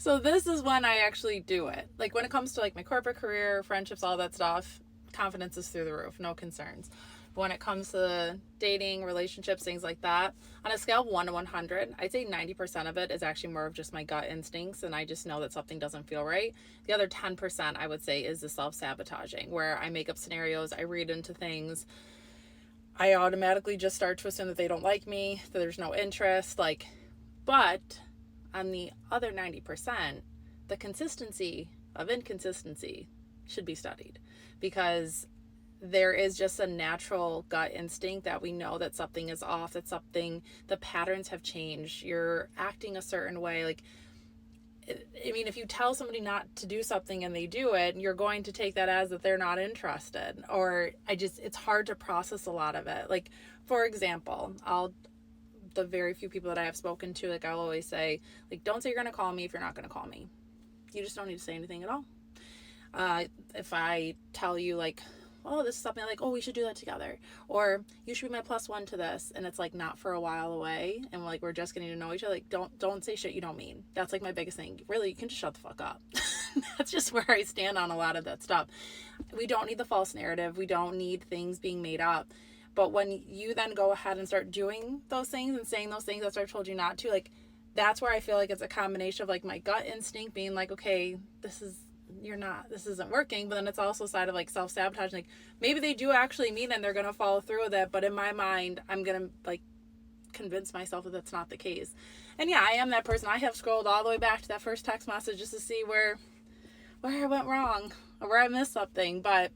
So this is when I actually do it. Like when it comes to like my corporate career, friendships, all that stuff, confidence is through the roof, no concerns. But when it comes to dating, relationships, things like that, on a scale of 1 to 100, I'd say 90% of it is actually more of just my gut instincts and I just know that something doesn't feel right. The other 10% I would say is the self-sabotaging, where I make up scenarios, I read into things, I automatically just start to assume that they don't like me, that there's no interest, like, but on the other 90%, the consistency of inconsistency should be studied, because there is just a natural gut instinct that we know that something is off, that something, the patterns have changed, you're acting a certain way. Like, I mean, if you tell somebody not to do something and they do it, you're going to take that as that they're not interested. Or it's hard to process a lot of it. Like, for example, the very few people that I have spoken to, like, I'll always say, like, don't say you're going to call me if you're not going to call me. You just don't need to say anything at all. If I tell you, like, oh, this is something like, oh, we should do that together, or you should be my plus one to this, and it's like not for a while away, and like we're just getting to know each other, like, don't say shit you don't mean. That's like my biggest thing. Really, you can just shut the fuck up. That's just where I stand on a lot of that stuff. We don't need the false narrative. We don't need things being made up. But when you then go ahead and start doing those things and saying those things that I've told you not to, like, that's where I feel like it's a combination of like my gut instinct being like, okay, this isn't working, but then it's also a side of like self-sabotage. Like, maybe they do actually mean it and they're gonna follow through with it, but in my mind I'm gonna like convince myself that that's not the case. And yeah, I am that person. I have scrolled all the way back to that first text message just to see where I went wrong or where I missed something. But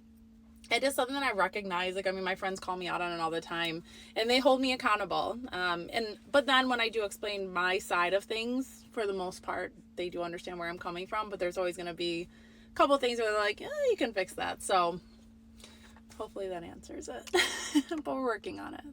it is something that I recognize. Like, I mean, my friends call me out on it all the time and they hold me accountable. But then when I do explain my side of things, for the most part, they do understand where I'm coming from, but there's always going to be a couple things where they're like, you can fix that. So hopefully that answers it, but we're working on it.